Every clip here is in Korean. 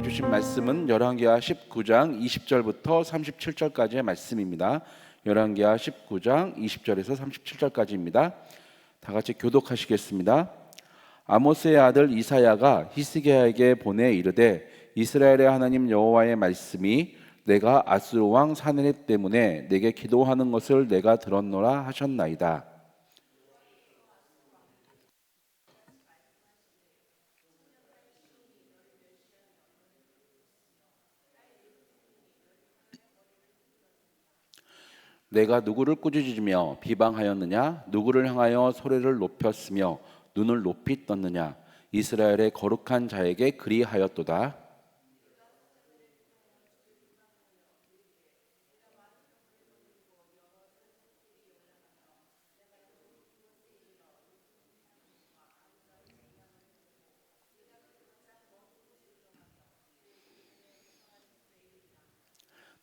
주신 말씀은 열왕기하 19장 20절부터 37절까지의 말씀입니다. 열왕기하 19장 20절에서 37절까지입니다. 다 같이 교독하시겠습니다. 아모스의 아들 이사야가 히스기야에게 보내 이르되 이스라엘의 하나님 여호와의 말씀이 내가 아수르 왕 사네립 때문에 내게 기도하는 것을 내가 들었노라 하셨나이다. 내가 누구를 꾸짖으며 비방하였느냐? 누구를 향하여 소리를 높였으며 눈을 높이 떴느냐? 이스라엘의 거룩한 자에게 그리하였도다.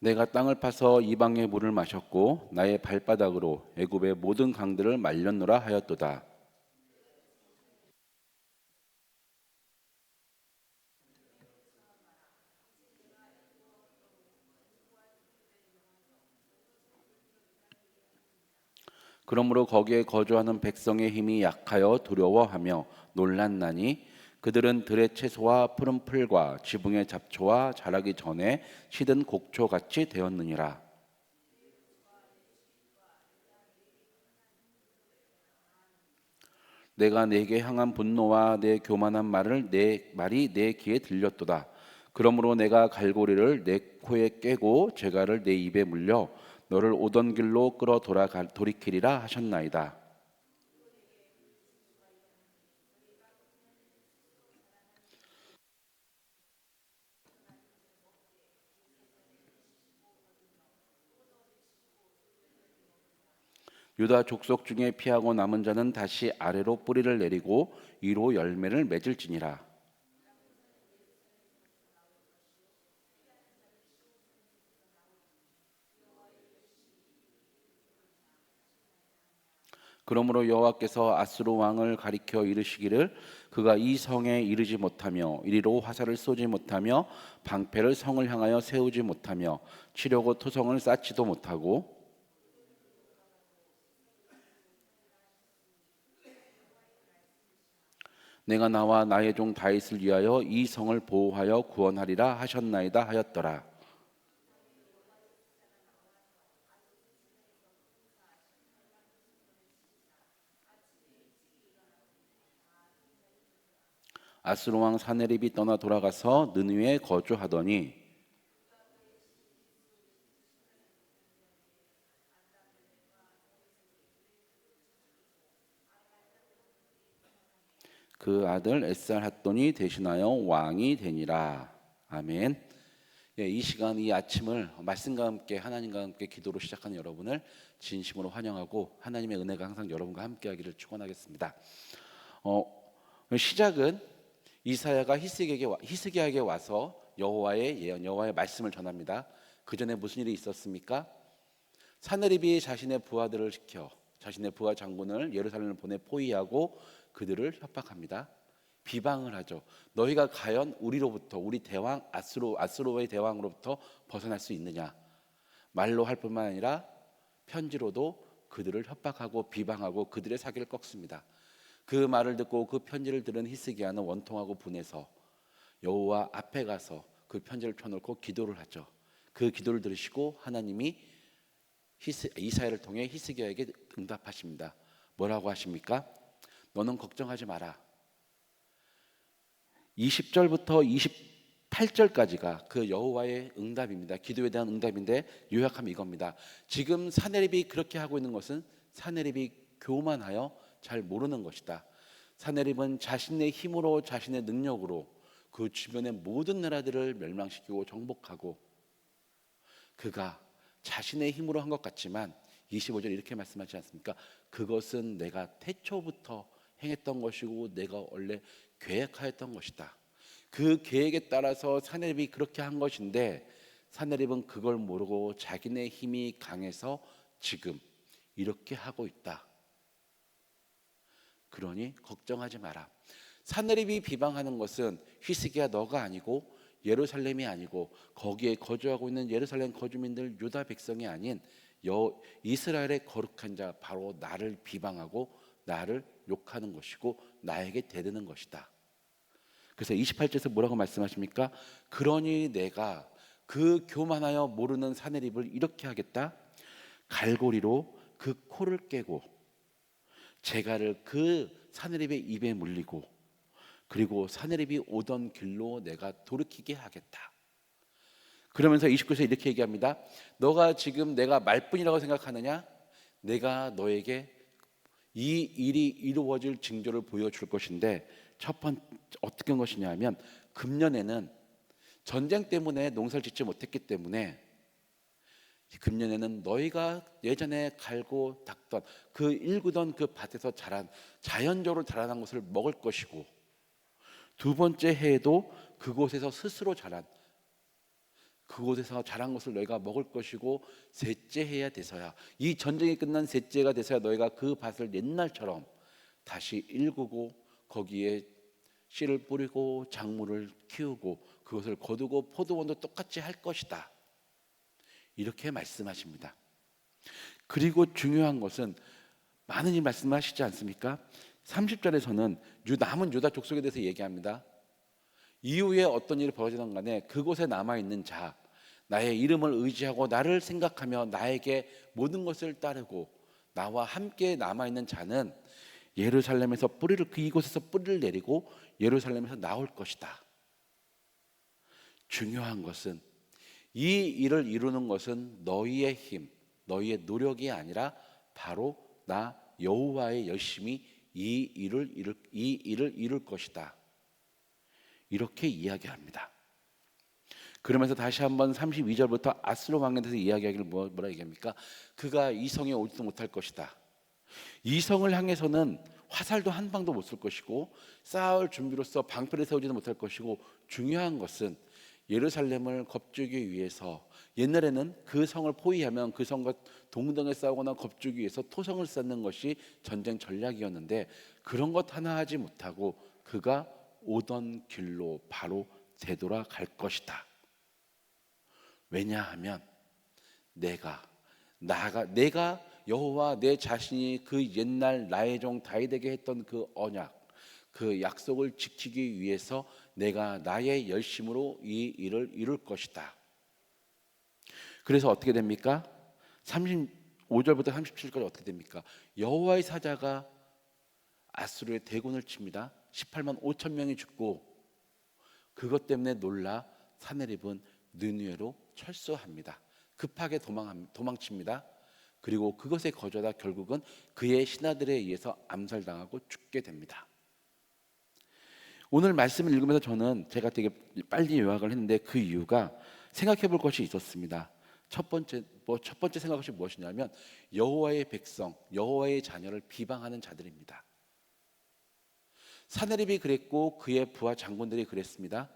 내가 땅을 파서 이방의 물을 마셨고 나의 발바닥으로 애굽의 모든 강들을 말렸노라 하였도다. 그러므로 거기에 거주하는 백성의 힘이 약하여 두려워하며 놀랐나니 그들은 들의 채소와 푸른 풀과 지붕의 잡초와 자라기 전에 시든 곡초같이 되었느니라. 내가 내게 향한 분노와 내 교만한 말이 내 귀에 들렸도다. 그러므로 내가 갈고리를 내 코에 깨고 재갈을 내 입에 물려 너를 오던 길로 끌어 돌이키리라 하셨나이다. 유다 족속 중에 피하고 남은 자는 다시 아래로 뿌리를 내리고 위로 열매를 맺을지니라. 그러므로 여호와께서 아수르 왕을 가리켜 이르시기를 그가 이 성에 이르지 못하며 이리로 화살을 쏘지 못하며 방패를 성을 향하여 세우지 못하며 치려고 토성을 쌓지도 못하고 내가 나와 나의 종 다윗을 위하여 이 성을 보호하여 구원하리라 하셨나이다 하였더라. 아수르 왕 사네립이 떠나 돌아가서 느느웨에 거주하더니 그 아들 에살핫돈이 대신하여 왕이 되니라. 아멘. 이 시간 이 아침을 말씀과 함께 하나님과 함께 기도로 시작하는 여러분을 진심으로 환영하고 하나님의 은혜가 항상 여러분과 함께하기를 축원하겠습니다. 시작은 이사야가 히스기야에게 와서 여호와의 예언, 여호와의 말씀을 전합니다. 그 전에 무슨 일이 있었습니까? 사네립이 자신의 부하들을 시켜 자신의 부하 장군을 예루살렘을 보내 포위하고 그들을 협박합니다. 비방을 하죠. 너희가 과연 우리로부터 우리 대왕 아수르의 대왕으로부터 벗어날 수 있느냐? 말로 할 뿐만 아니라 편지로도 그들을 협박하고 비방하고 그들의 사기를 꺾습니다. 그 말을 듣고 그 편지를 들은 히스기야는 원통하고 분해서 여호와 앞에 가서 그 편지를 펴놓고 기도를 하죠. 그 기도를 들으시고 하나님이 이사야를 통해 히스기야에게 응답하십니다. 뭐라고 하십니까? 너는 걱정하지 마라. 20절부터 28절까지가 그 여호와의 응답입니다. 기도에 대한 응답인데 요약하면 이겁니다. 지금 사네립이 그렇게 하고 있는 것은 사네립이 교만하여 잘 모르는 것이다. 사네립은 자신의 힘으로 자신의 능력으로 그 주변의 모든 나라들을 멸망시키고 정복하고 그가 자신의 힘으로 한 것 같지만 25절 이렇게 말씀하지 않습니까? 그것은 내가 태초부터 행했던 것이고 내가 원래 계획하였던 것이다. 그 계획에 따라서 사네립이 그렇게 한 것인데 사네립은 그걸 모르고 자기네 힘이 강해서 지금 이렇게 하고 있다. 그러니 걱정하지 마라. 사네립이 비방하는 것은 히스기야 너가 아니고 예루살렘이 아니고 거기에 거주하고 있는 예루살렘 거주민들 유다 백성이 아닌 이스라엘의 거룩한 자 바로 나를 비방하고 나를 욕하는 것이고 나에게 대드는 것이다. 그래서 28절에서 뭐라고 말씀하십니까? 그러니 내가 그 교만하여 모르는 사내립을 이렇게 하겠다. 갈고리로 그 코를 깨고 재갈을 그 사내립의 입에 물리고 그리고 사내립이 오던 길로 내가 돌이키게 하겠다. 그러면서 29절에 이렇게 얘기합니다. 너가 지금 내가 말뿐이라고 생각하느냐? 내가 너에게 이 일이 이루어질 징조를 보여줄 것인데 첫 번째 어떻게 한 것이냐 하면 금년에는 전쟁 때문에 농사를 짓지 못했기 때문에 금년에는 너희가 예전에 갈고 닦던 그 일구던 그 밭에서 자란 자연적으로 자라난 것을 먹을 것이고 두 번째 해에도 그곳에서 스스로 자란 그곳에서 자란 것을 너희가 먹을 것이고 셋째 해야 돼서야 이 전쟁이 끝난 셋째가 돼서야 너희가 그 밭을 옛날처럼 다시 일구고 거기에 씨를 뿌리고 작물을 키우고 그것을 거두고 포도원도 똑같이 할 것이다. 이렇게 말씀하십니다. 그리고 중요한 것은 많은 이 말씀하시지 않습니까? 30절에서는 남은 유다 족속에 대해서 얘기합니다. 이후에 어떤 일이 벌어지든 간에 그곳에 남아있는 자 나의 이름을 의지하고 나를 생각하며 나에게 모든 것을 따르고 나와 함께 남아있는 자는 예루살렘에서 이곳에서 뿌리를 내리고 예루살렘에서 나올 것이다. 중요한 것은 이 일을 이루는 것은 너희의 힘, 너희의 노력이 아니라 바로 나 여호와의 열심이 이 일을 이룰 것이다. 이렇게 이야기합니다. 그러면서 다시 한번 32절부터 아스로 왕에 대해서 이야기하기를 뭐라 얘기합니까? 그가 이 성에 오지도 못할 것이다. 이 성을 향해서는 화살도 한 방도 못 쏠 것이고 싸울 준비로서 방패를 세우지도 못할 것이고 중요한 것은 예루살렘을 겁주기 위해서 옛날에는 그 성을 포위하면 그 성과 동등에 싸우거나 겁주기 위해서 토성을 쌓는 것이 전쟁 전략이었는데 그런 것 하나 하지 못하고 그가 오던 길로 바로 되돌아갈 것이다. 왜냐하면 내가 여호와 내 자신이 그 옛날 나의 종 다윗에게 했던 그 언약 그 약속을 지키기 위해서 내가 나의 열심으로 이 일을 이룰 것이다. 그래서 어떻게 됩니까? 35절부터 37절까지 어떻게 됩니까? 여호와의 사자가 아수르의 대군을 칩니다. 18만 5천 명이 죽고 그것 때문에 놀라 사내립은 느느웨로 철수합니다. 급하게 도망칩니다. 그리고 그것에 거주하다 결국은 그의 신하들에 의해서 암살당하고 죽게 됩니다. 오늘 말씀을 읽으면서 저는 제가 되게 빨리 요약을 했는데 그 이유가 생각해 볼 것이 있었습니다. 첫 번째 생각할 것이 무엇이냐면 여호와의 백성, 여호와의 자녀를 비방하는 자들입니다. 사내립이 그랬고 그의 부하 장군들이 그랬습니다.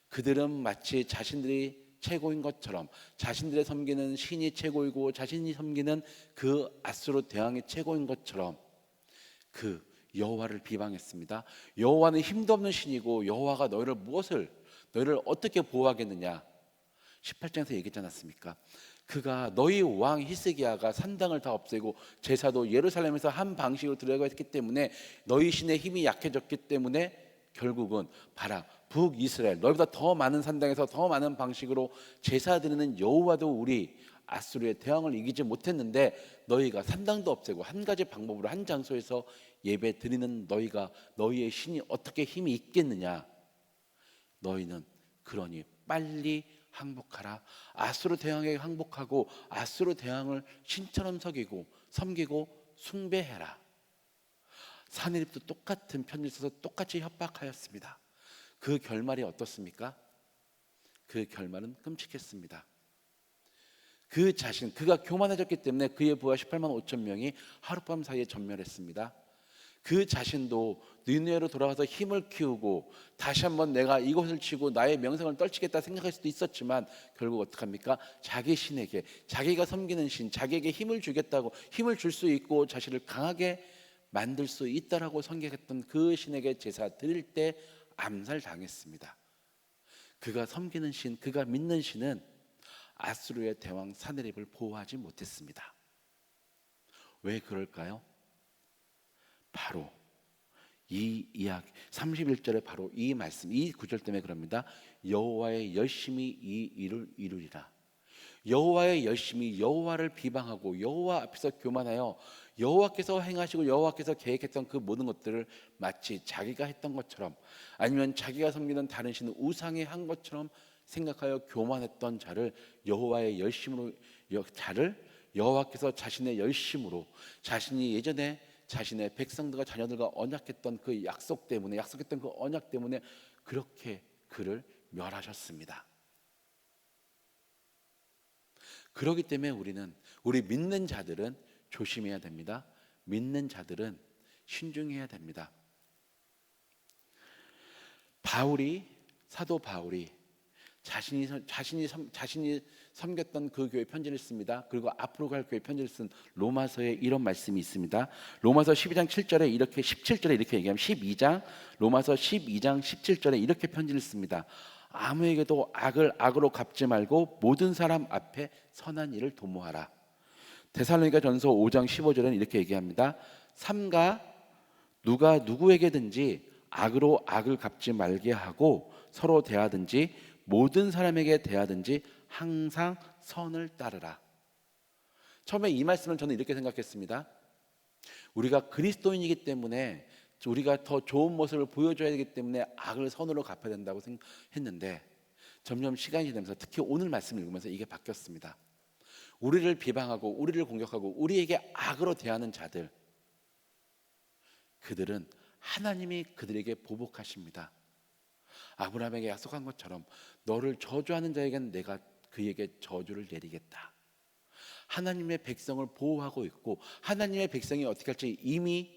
그들은 마치 자신들이 최고인 것처럼 자신들의 섬기는 신이 최고이고 자신이 섬기는 그 아수르 대왕이 최고인 것처럼 그 여호와를 비방했습니다. 여호와는 힘도 없는 신이고 여호와가 너희를 어떻게 보호하겠느냐. 18장에서 얘기했지 않았습니까? 그가 너희 왕 히스기야가 산당을 다 없애고 제사도 예루살렘에서 한 방식으로 드려야 했기 때문에 너희 신의 힘이 약해졌기 때문에 결국은 봐라 북이스라엘 너희보다 더 많은 산당에서 더 많은 방식으로 제사 드리는 여호와도 우리 아수르의 대왕을 이기지 못했는데 너희가 산당도 없애고 한 가지 방법으로 한 장소에서 예배 드리는 너희의 신이 어떻게 힘이 있겠느냐. 너희는 그러니 빨리 항복하라. 아수르 대왕에게 항복하고 아수르 대왕을 신처럼 섬기고 숭배해라. 사내립도 똑같은 편지를 써서 똑같이 협박하였습니다. 그 결말이 어떻습니까? 그 결말은 끔찍했습니다. 그가 교만해졌기 때문에 그의 부하 18만 5천 명이 하룻밤 사이에 전멸했습니다. 그 자신도 느느웨로 돌아가서 힘을 키우고 다시 한번 내가 이곳을 치고 나의 명성을 떨치겠다 생각할 수도 있었지만 결국 어떡합니까? 자기 신에게 자기가 섬기는 신 자기에게 힘을 주겠다고 힘을 줄 수 있고 자신을 강하게 만들 수 있다라고 선택했던 그 신에게 제사 드릴 때 암살당했습니다. 그가 섬기는 신, 그가 믿는 신은 아수르의 대왕 사네립을 보호하지 못했습니다. 왜 그럴까요? 바로 이 이야기 31절에 바로 이 말씀, 이 구절 때문에 그럽니다. 여호와의 열심히 이 일을 이루리라. 여호와의 열심히, 여호와를 비방하고 여호와 앞에서 교만하여 여호와께서 행하시고 여호와께서 계획했던 그 모든 것들을 마치 자기가 했던 것처럼, 아니면 자기가 섬기는 다른 신을 우상에 한 것처럼 생각하여 교만했던 자를 여호와의 열심으로, 여호와께서 자신의 열심으로, 자신이 예전에 자신의 백성들과 자녀들과 언약했던 그 약속했던 그 언약 때문에 그렇게 그를 멸하셨습니다. 그렇기 때문에 우리 믿는 자들은 조심해야 됩니다. 믿는 자들은 신중해야 됩니다. 사도 바울이 자신이 섬겼던 그 교회 편지를 씁니다. 그리고 앞으로 갈 교회 편지를 쓴 로마서에 이런 말씀이 있습니다. 로마서 12장 7절에 이렇게 17절에 이렇게 얘기하면 로마서 12장 17절에 이렇게 편지를 씁니다. 아무에게도 악을 악으로 갚지 말고 모든 사람 앞에 선한 일을 도모하라. 데살로니가 전서 5장 15절에는 이렇게 얘기합니다. 삼가 누가 누구에게든지 악으로 악을 갚지 말게 하고 서로 대하든지 모든 사람에게 대하든지 항상 선을 따르라. 처음에 이 말씀을 저는 이렇게 생각했습니다. 우리가 그리스도인이기 때문에 우리가 더 좋은 모습을 보여줘야 되기 때문에 악을 선으로 갚아야 된다고 생각했는데, 점점 시간이 지나면서 특히 오늘 말씀을 읽으면서 이게 바뀌었습니다. 우리를 비방하고 우리를 공격하고 우리에게 악으로 대하는 자들, 그들은 하나님이 그들에게 보복하십니다. 아브라함에게 약속한 것처럼 너를 저주하는 자에게는 내가 그에게 저주를 내리겠다. 하나님의 백성을 보호하고 있고, 하나님의 백성이 어떻게 할지 이미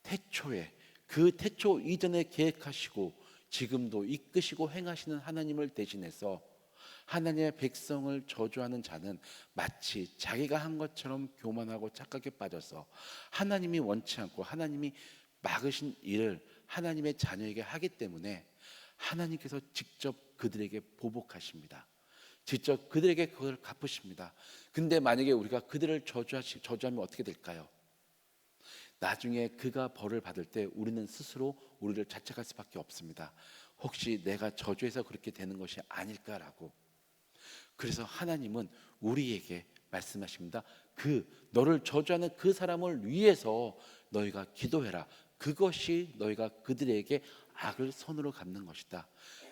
태초 이전에 계획하시고 지금도 이끄시고 행하시는 하나님을 대신해서 하나님의 백성을 저주하는 자는 마치 자기가 한 것처럼 교만하고 착각에 빠져서 하나님이 원치 않고 하나님이 막으신 일을 하나님의 자녀에게 하기 때문에 하나님께서 직접 그들에게 보복하십니다. 직접 그들에게 그걸 갚으십니다. 근데 만약에 우리가 그들을 저주하면 어떻게 될까요? 나중에 그가 벌을 받을 때 우리는 스스로 우리를 자책할 수밖에 없습니다. 혹시 내가 저주해서 그렇게 되는 것이 아닐까라고. 그래서 하나님은 우리에게 말씀하십니다. 너를 저주하는 그 사람을 위해서 너희가 기도해라. 그것이 너희가 그들에게 악을 손으로 갚는 것이다.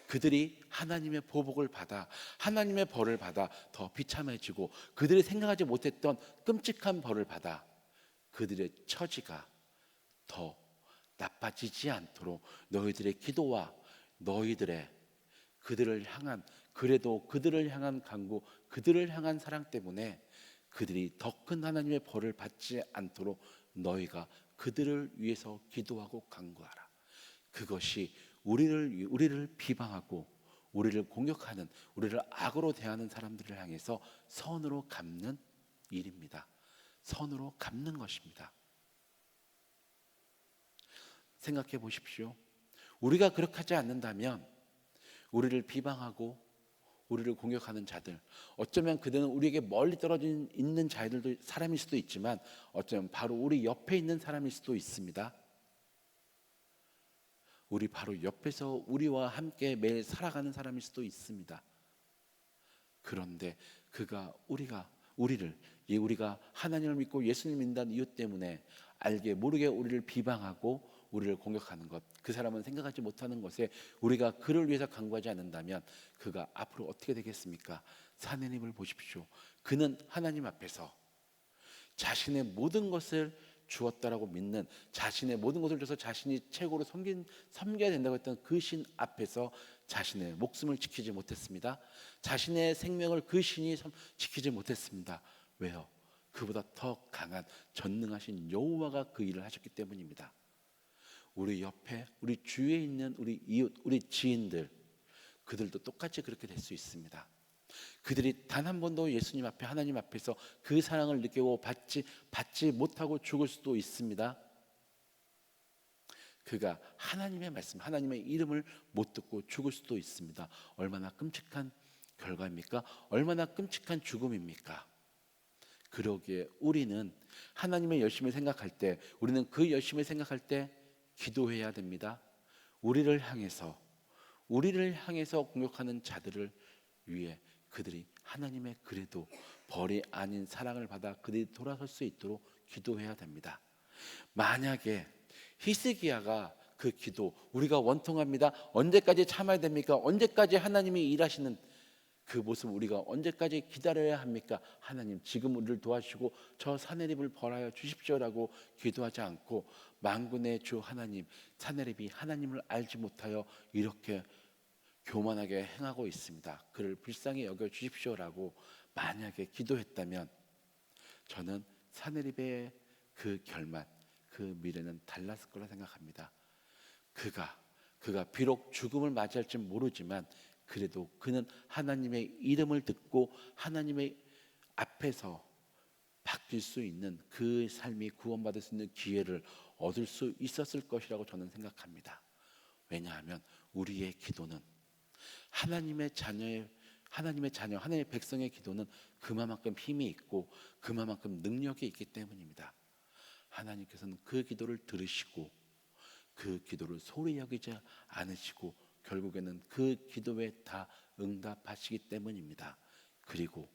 그들이 하나님의 보복을 받아, 하나님의 벌을 받아 더 비참해지고 그들이 생각하지 못했던 끔찍한 벌을 받아 그들의 처지가 더 나빠지지 않도록 너희들의 기도와 너희들의 그들을 향한 간구, 그들을 향한 사랑 때문에 그들이 더 큰 하나님의 벌을 받지 않도록 너희가 그들을 위해서 기도하고 간구하라. 그것이 우리를 비방하고 우리를 공격하는, 우리를 악으로 대하는 사람들을 향해서 선으로 갚는 일입니다. 선으로 갚는 것입니다. 생각해 보십시오. 우리가 그렇게 하지 않는다면 우리를 비방하고 우리를 공격하는 자들, 어쩌면 그들은 우리에게 멀리 떨어져 있는 사람일 수도 있지만 어쩌면 바로 우리 옆에 있는 사람일 수도 있습니다. 우리 바로 옆에서 우리와 함께 매일 살아가는 사람일 수도 있습니다. 그런데 우리가 하나님을 믿고 예수님을 믿는다는 이유 때문에 알게 모르게 우리를 비방하고 우리를 공격하는 것, 그 사람은 생각하지 못하는 것에 우리가 그를 위해서 간구하지 않는다면 그가 앞으로 어떻게 되겠습니까? 사내님을 보십시오. 그는 하나님 앞에서 자신의 모든 것을 주었다라고 믿는, 자신의 모든 것을 줘서 자신이 최고로 섬겨야 된다고 했던 그 신 앞에서 자신의 목숨을 지키지 못했습니다. 자신의 생명을 그 신이 지키지 못했습니다. 왜요? 그보다 더 강한 전능하신 여호와가 그 일을 하셨기 때문입니다. 우리 옆에, 우리 주위에 있는 우리 이웃, 우리 지인들, 그들도 똑같이 그렇게 될 수 있습니다. 그들이 단 한 번도 예수님 앞에, 하나님 앞에서 그 사랑을 느끼고 받지 못하고 죽을 수도 있습니다. 그가 하나님의 말씀, 하나님의 이름을 못 듣고 죽을 수도 있습니다. 얼마나 끔찍한 결과입니까? 얼마나 끔찍한 죽음입니까? 그러기에 우리는 하나님의 열심을 생각할 때, 우리는 그 열심을 생각할 때 기도해야 됩니다. 우리를 향해서 공격하는 자들을 위해 그들이 하나님의 그래도 벌이 아닌 사랑을 받아 그들이 돌아설 수 있도록 기도해야 됩니다. 만약에 히스기야가 그 기도, 우리가 원통합니다. 언제까지 참아야 됩니까? 언제까지 하나님이 일하시는 그 모습 우리가 언제까지 기다려야 합니까? 하나님 지금 우리를 도와주시고 저 사내립을 벌하여 주십시오라고 기도하지 않고 만군의 주 하나님, 사내립이 하나님을 알지 못하여 이렇게 교만하게 행하고 있습니다. 그를 불쌍히 여겨 주십시오라고 만약에 기도했다면 저는 사내립의 그 결말, 그 미래는 달랐을 거라 생각합니다. 그가 비록 죽음을 맞이할지 모르지만 그래도 그는 하나님의 이름을 듣고 하나님의 앞에서 바뀔 수 있는 그 삶이 구원받을 수 있는 기회를 얻을 수 있었을 것이라고 저는 생각합니다. 왜냐하면 우리의 기도는 하나님의 자녀, 하나님의 백성의 기도는 그만큼 힘이 있고 그만큼 능력이 있기 때문입니다. 하나님께서는 그 기도를 들으시고 그 기도를 소리 여기지 않으시고 결국에는 그 기도에 다 응답하시기 때문입니다. 그리고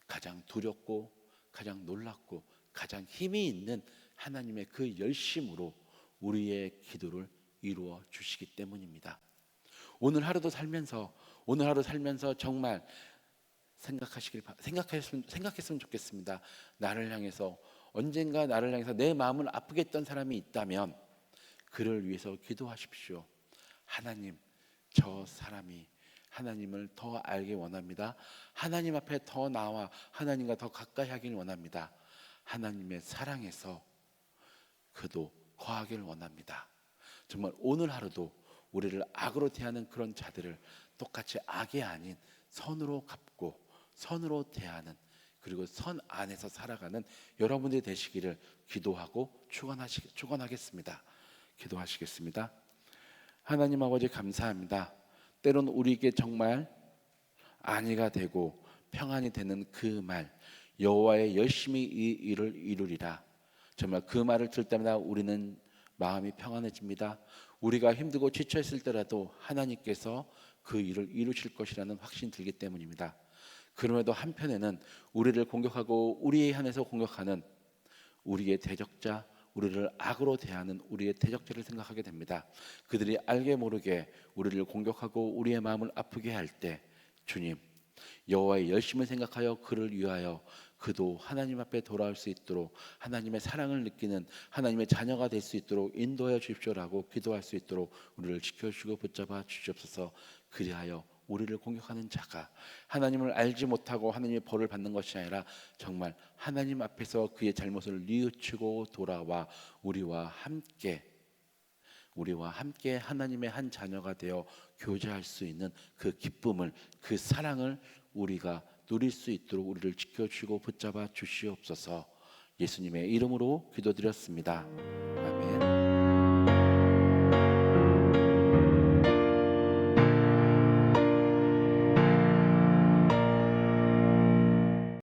가장 두렵고 가장 놀랍고 가장 힘이 있는 하나님의 그 열심으로 우리의 기도를 이루어 주시기 때문입니다. 오늘 하루 살면서 정말 생각했으면 좋겠습니다. 언젠가 나를 향해서 내 마음을 아프게 했던 사람이 있다면 그를 위해서 기도하십시오. 하나님, 저 사람이 하나님을 더 알기 원합니다. 하나님 앞에 더 나와 하나님과 더 가까이 하길 원합니다. 하나님의 사랑에서 그도 거하길 원합니다. 정말 오늘 하루도 우리를 악으로 대하는 그런 자들을 똑같이 악이 아닌 선으로 갚고 선으로 대하는, 그리고 선 안에서 살아가는 여러분들이 되시기를 기도하고 축원하겠습니다. 기도하시겠습니다. 하나님 아버지 감사합니다. 때론 우리에게 정말 안위가 되고 평안이 되는 그 말, 여호와의 열심히 이 일을 이루리라. 정말 그 말을 들을 때마다 우리는 마음이 평안해집니다. 우리가 힘들고 지쳐 있을 때라도 하나님께서 그 일을 이루실 것이라는 확신이 들기 때문입니다. 그럼에도 한편에는 우리를 공격하고 우리에 한해서 공격하는 우리의 대적자, 우리를 악으로 대하는 우리의 대적자를 생각하게 됩니다. 그들이 알게 모르게 우리를 공격하고 우리의 마음을 아프게 할 때 주님, 여호와의 열심을 생각하여 그를 위하여 그도 하나님 앞에 돌아올 수 있도록 하나님의 사랑을 느끼는 하나님의 자녀가 될 수 있도록 인도하여 주십시오라고 기도할 수 있도록 우리를 지켜주시고 붙잡아 주시옵소서. 그리하여 우리를 공격하는 자가 하나님을 알지 못하고 하나님의 벌을 받는 것이 아니라 정말 하나님 앞에서 그의 잘못을 뉘우치고 돌아와 우리와 함께 하나님의 한 자녀가 되어 교제할 수 있는 그 기쁨을, 그 사랑을 우리가 누릴 수 있도록 우리를 지켜주시고 붙잡아 주시옵소서. 예수님의 이름으로 기도드렸습니다. 아멘.